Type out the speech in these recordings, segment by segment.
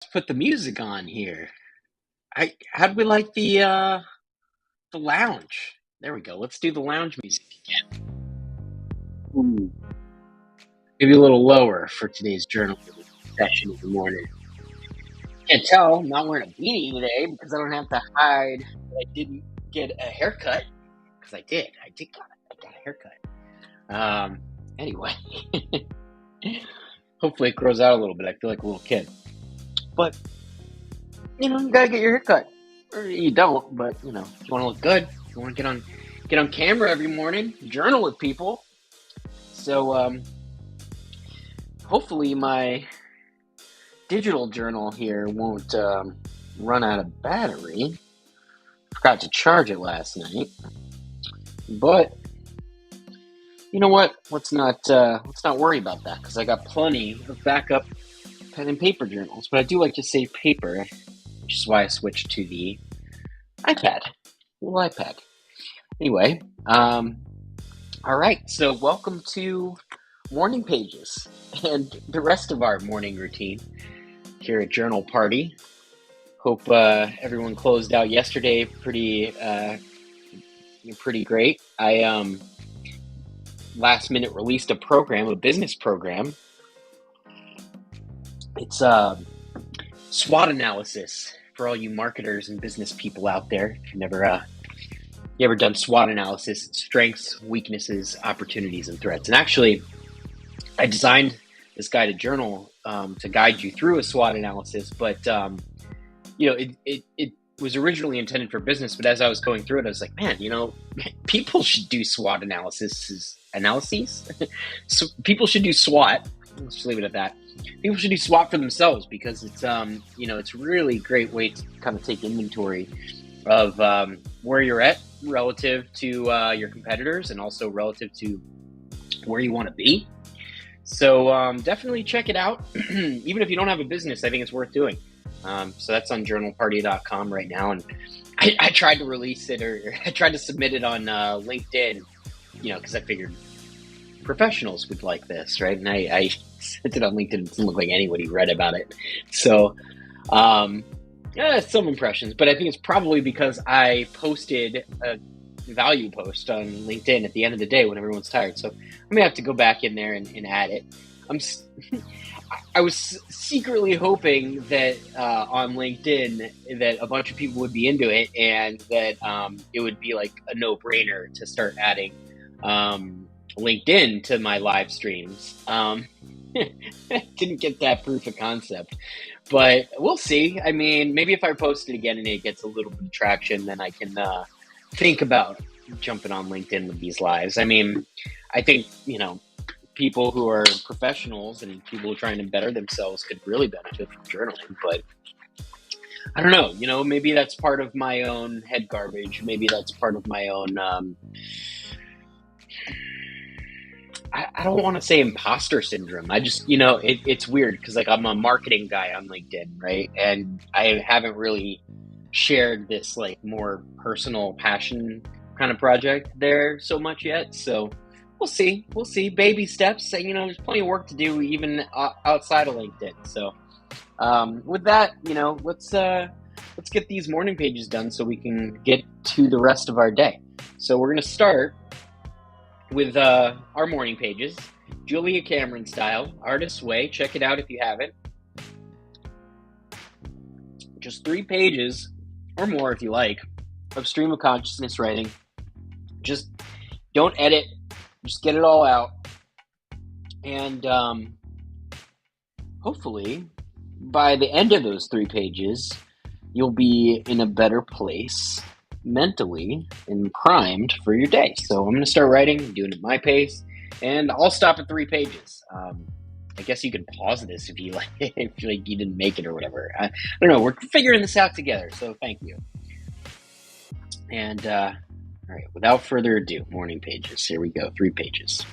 Let's put the music on here. How'd we like the lounge? There we go. Let's do the lounge music again. Ooh, maybe a little lower for today's journal session in the morning. Can't tell, I'm not wearing a beanie today because I don't have to hide that I didn't get a haircut. Because I did. I got a haircut. Anyway. Hopefully it grows out a little bit. I feel like a little kid. But you gotta get your haircut. Or you don't, but if you wanna look good, if you wanna get on camera every morning, journal with people. So hopefully my digital journal here won't run out of battery. Forgot to charge it last night. But you know what? Let's not worry about that because I got plenty of backup pen and paper journals. But I do like to save paper, which is why I switched to the iPad, little iPad. Anyway, all right. So welcome to Morning Pages and the rest of our morning routine here at Journal Party. Hope everyone closed out yesterday pretty great. I last minute released a business program. It's SWOT analysis for all you marketers and business people out there. If you ever done SWOT analysis, strengths, weaknesses, opportunities, and threats. And actually, I designed this guided journal to guide you through a SWOT analysis, but it was originally intended for business. But as I was going through it, I was like, man, people should do SWOT analyses. So people should do SWOT. Let's just leave it at that. People should do SWOT for themselves because it's really a great way to kind of take inventory of where you're at relative to your competitors and also relative to where you want to be. So definitely check it out. Even if you don't have a business, I think it's worth doing. So that's on journalparty.com right now. And I tried to release it or I tried to submit it on LinkedIn, because I figured professionals would like this, right? And I sent it on LinkedIn. It didn't look like anybody read about it. So some impressions, but I think it's probably because I posted a value post on LinkedIn at the end of the day when everyone's tired. So I'm gonna have to go back in there and add it. I was secretly hoping that on LinkedIn that a bunch of people would be into it and that it would be like a no-brainer to start adding LinkedIn to my live streams. Didn't get that proof of concept, but we'll see. I mean, maybe if I post it again and it gets a little bit of traction, then I can think about jumping on LinkedIn with these lives. I mean, I think, people who are professionals and people who are trying to better themselves could really benefit from journaling, but I don't know, maybe that's part of my own head garbage. Maybe that's part of my own, I don't want to say imposter syndrome. I just, it's weird because like I'm a marketing guy on LinkedIn, right? And I haven't really shared this like more personal passion kind of project there so much yet. So we'll see. We'll see. Baby steps. There's plenty of work to do even outside of LinkedIn. So with that, let's get these morning pages done so we can get to the rest of our day. So we're gonna start with our morning pages, Julia Cameron style, Artist's Way. Check it out if you haven't. Just 3 pages or more if you like of stream of consciousness writing. Just don't edit, just get it all out. And hopefully by the end of those 3 pages, you'll be in a better place mentally and primed for your day. So I'm going to start writing, doing it at my pace, and I'll stop at 3 pages. I guess you could pause this if you you didn't make it or whatever. I don't know. We're figuring this out together, so thank you. And all right, without further ado, morning pages. Here we go, 3 pages.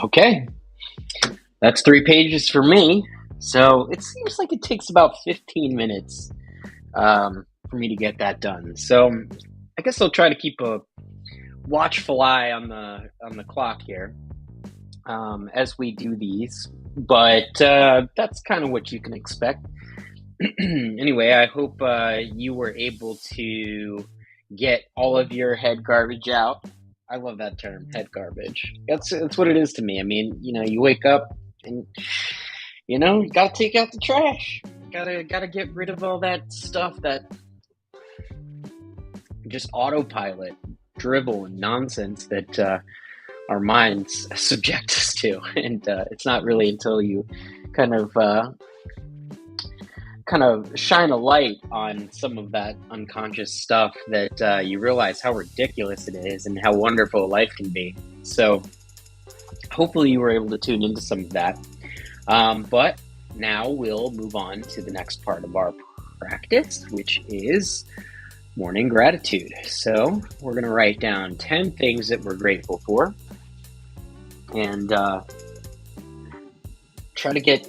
Okay, that's 3 pages for me. So it seems like it takes about 15 minutes for me to get that done. So I guess I'll try to keep a watchful eye on the clock here as we do these. But that's kind of what you can expect. Anyway, I hope you were able to get all of your head garbage out. I love that term, head garbage. That's what it is to me. I mean, you wake up and you gotta take out the trash. Gotta get rid of all that stuff that just autopilot, dribble, and nonsense that our minds subject us to. And it's not really until you kind of shine a light on some of that unconscious stuff that you realize how ridiculous it is and how wonderful life can be. So hopefully you were able to tune into some of that. But now we'll move on to the next part of our practice, which is morning gratitude. So we're going to write down 10 things that we're grateful for and try to get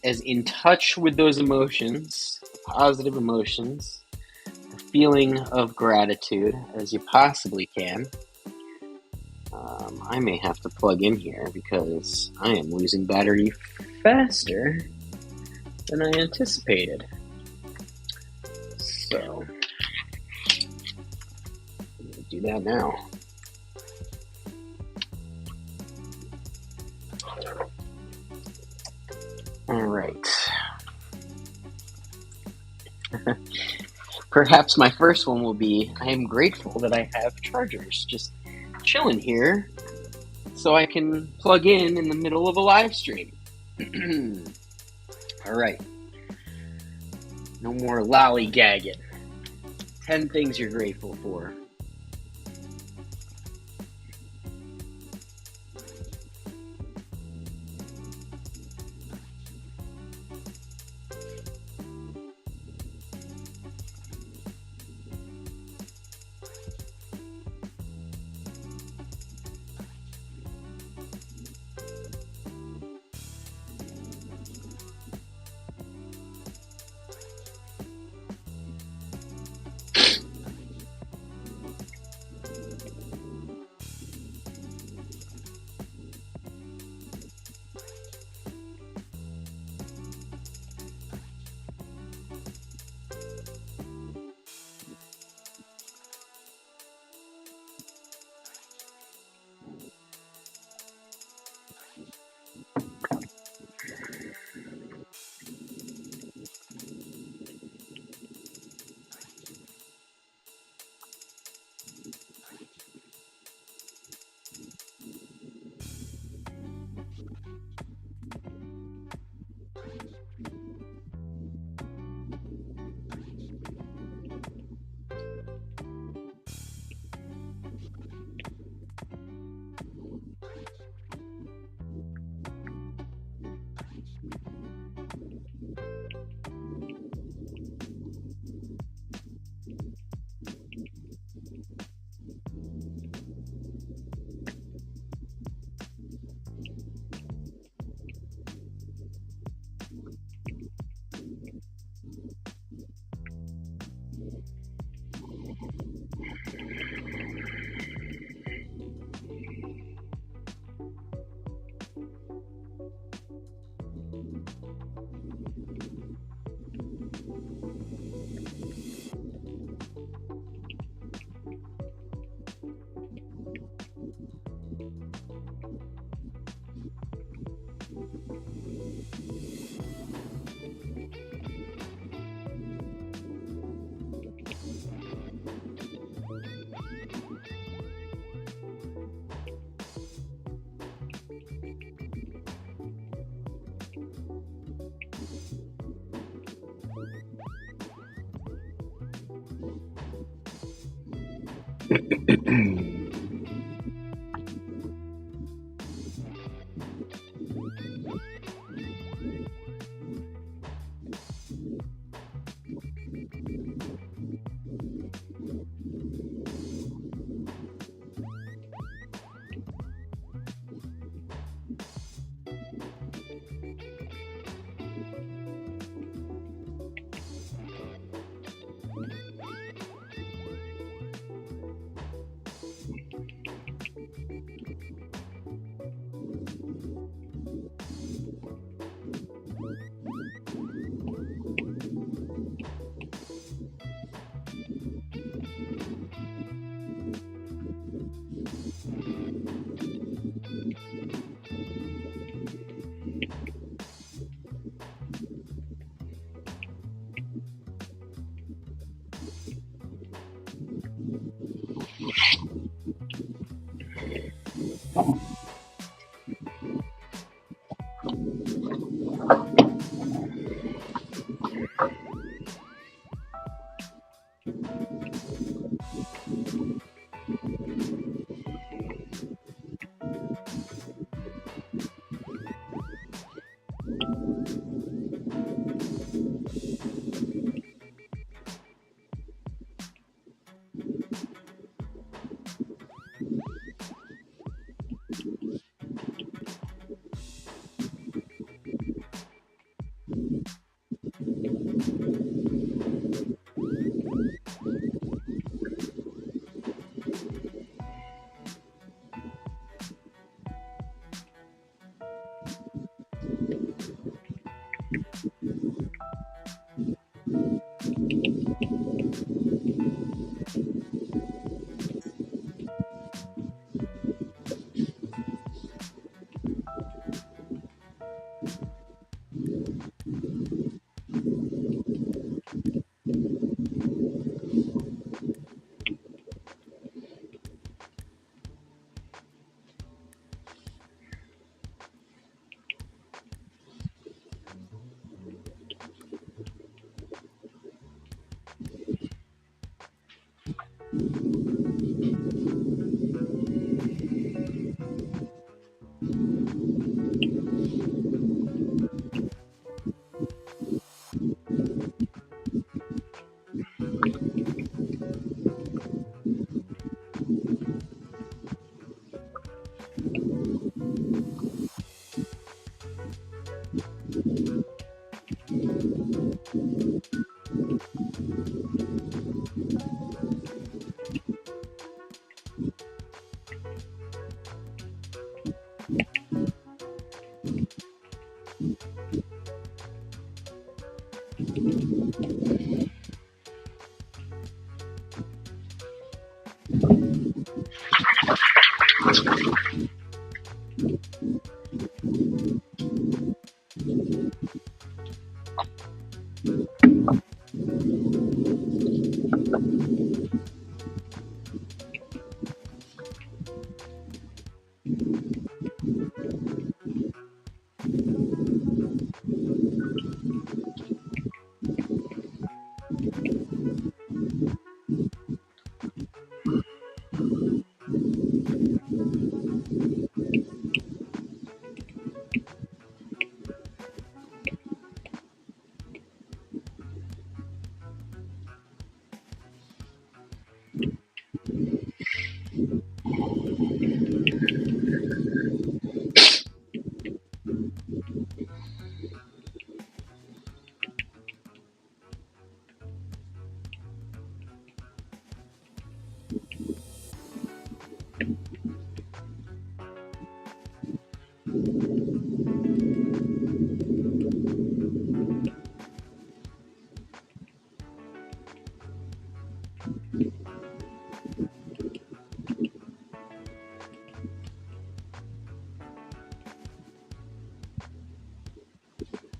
as in touch with those emotions, positive emotions, the feeling of gratitude as you possibly can. I may have to plug in here because I am losing battery faster than I anticipated. So, do that now. All right. Perhaps my first one will be I am grateful that I have chargers just chilling here so I can plug in the middle of a live stream. All right. No more lollygagging. 10 things you're grateful for.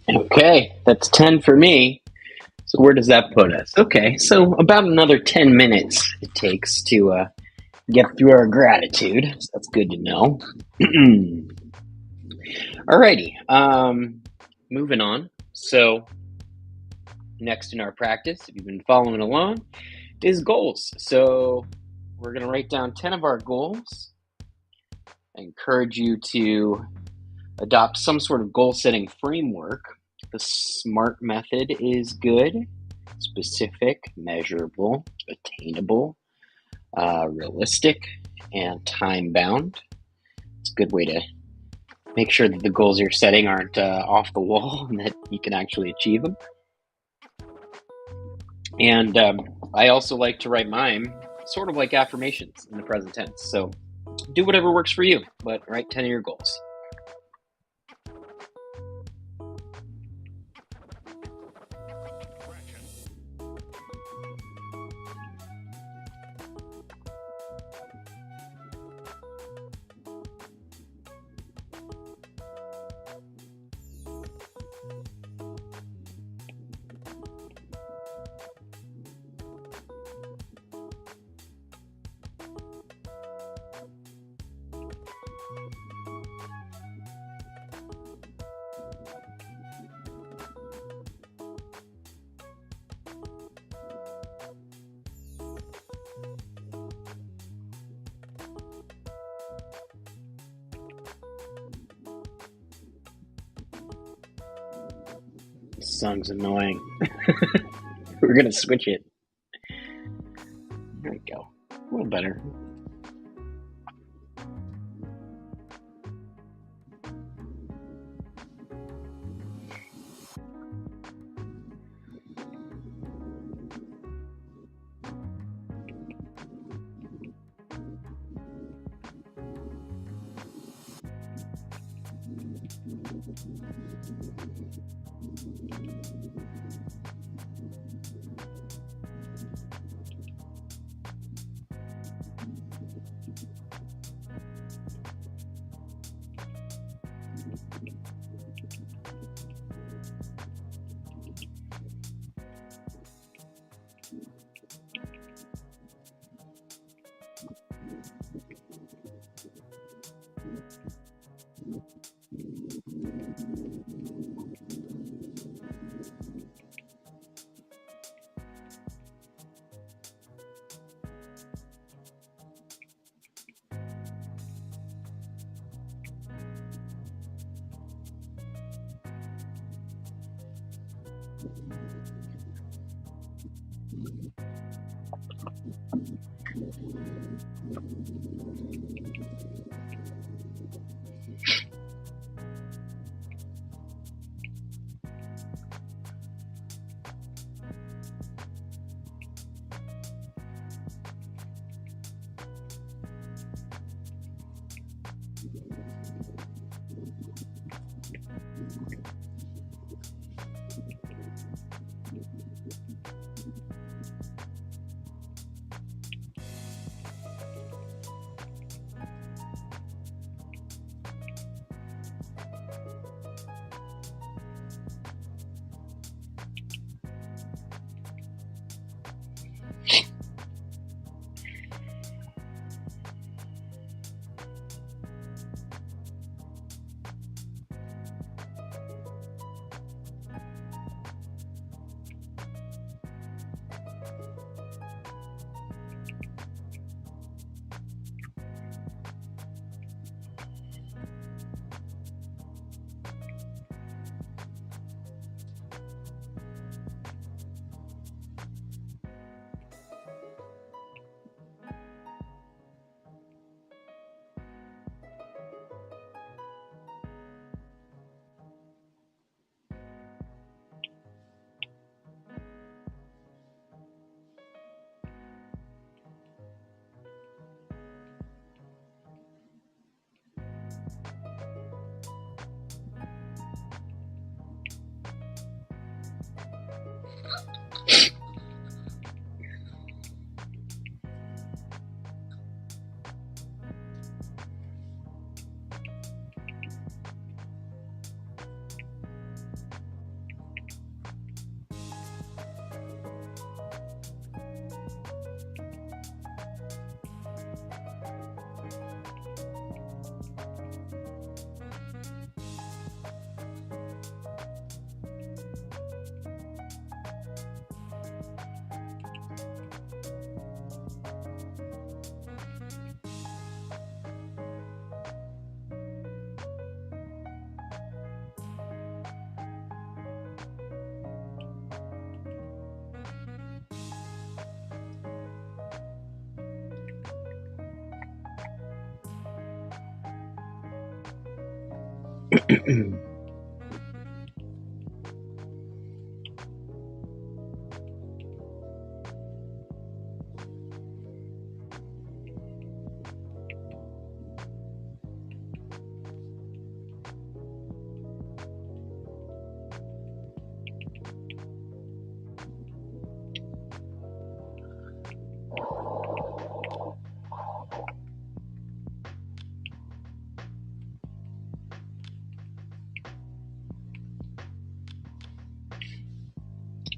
Okay, that's 10 for me. So where does that put us? Okay, so about another 10 minutes it takes to get through our gratitude. So that's good to know. Alrighty, moving on. So next in our practice, if you've been following along, is goals. So we're going to write down 10 of our goals. I encourage you to adopt some sort of goal setting framework. The SMART method is good: specific, measurable, attainable, realistic, and time bound. It's a good way to make sure that the goals you're setting aren't off the wall and that you can actually achieve them. And I also like to write mine sort of like affirmations in the present tense. So do whatever works for you, but write 10 of your goals. This song's annoying. We're going to switch it. There we go. A little better.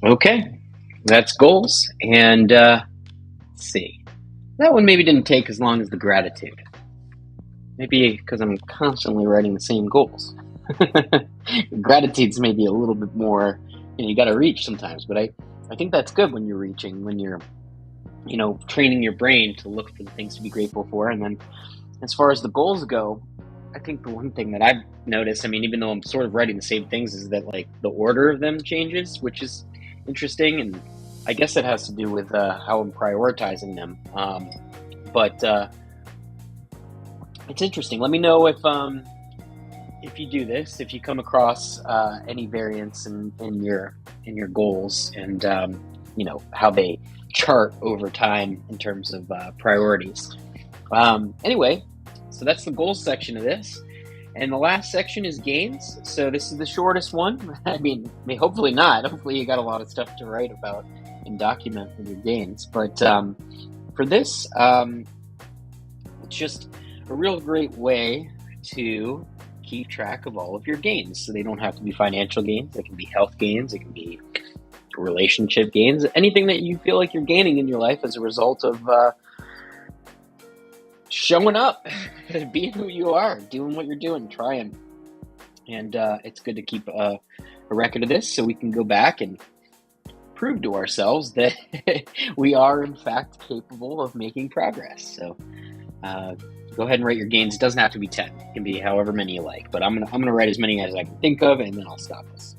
Okay, that's goals. And let's see. That one maybe didn't take as long as the gratitude. Maybe because I'm constantly writing the same goals. Gratitude's maybe a little bit more, you got to reach sometimes, but I think that's good when you're reaching, when you're, training your brain to look for the things to be grateful for. And then as far as the goals go, I think the one thing that I've noticed, I mean, even though I'm sort of writing the same things, is that like the order of them changes, which is interesting. And I guess it has to do with how I'm prioritizing them. But it's interesting. Let me know if you do this, if you come across any variance in your goals, and how they chart over time in terms of priorities. Anyway, so that's the goals section of this. And the last section is gains. So this is the shortest one. I mean, hopefully not. Hopefully you got a lot of stuff to write about and document with your gains. But for this, it's just a real great way to keep track of all of your gains. So they don't have to be financial gains. They can be health gains. It can be relationship gains. Anything that you feel like you're gaining in your life as a result of showing up, being who you are, doing what you're doing, trying. And it's good to keep a record of this so we can go back and prove to ourselves that we are in fact capable of making progress. So go ahead and write your gains. It doesn't have to be 10. It can be however many you like, but I'm gonna write as many as I can think of, and then I'll stop this.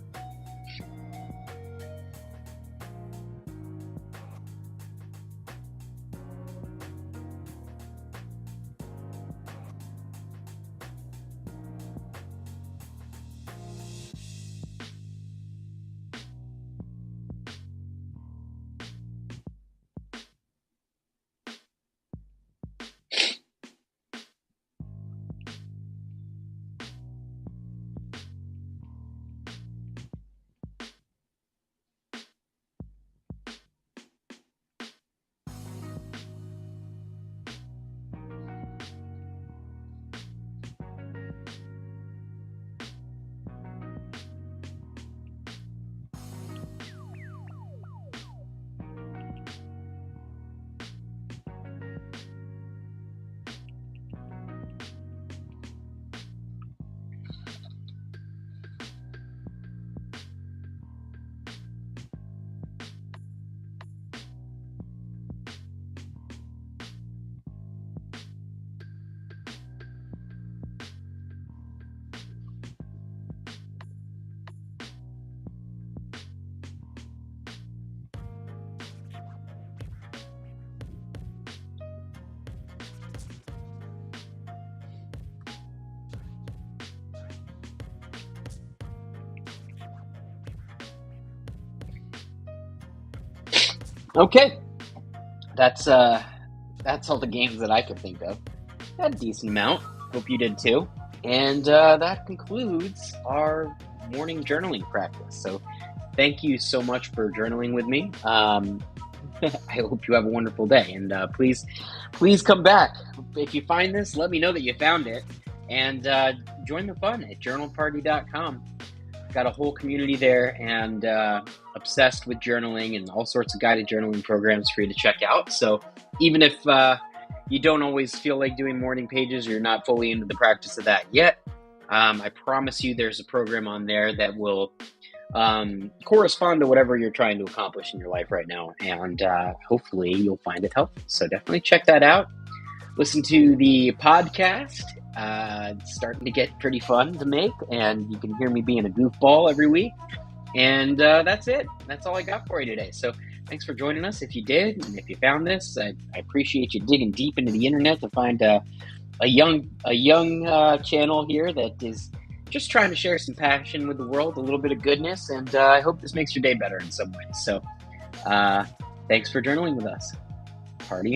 Okay, that's all the games that I could think of. Had a decent amount. Hope you did too. And that concludes our morning journaling practice. So thank you so much for journaling with me. I hope you have a wonderful day, and please come back. If you find this, let me know that you found it, and join the fun at journalparty.com. Got a whole community there, and obsessed with journaling and all sorts of guided journaling programs for you to check out. So even if you don't always feel like doing morning pages, or you're not fully into the practice of that yet, I promise you there's a program on there that will correspond to whatever you're trying to accomplish in your life right now, and hopefully you'll find it helpful. So definitely check that out. Listen to the podcast. It's starting to get pretty fun to make, and you can hear me being a goofball every week. And that's it. That's all I got for you today. So thanks for joining us. If you did, and if you found this, I appreciate you digging deep into the internet to find a young channel here that is just trying to share some passion with the world, a little bit of goodness, and I hope this makes your day better in some way. So thanks for journaling with us. Party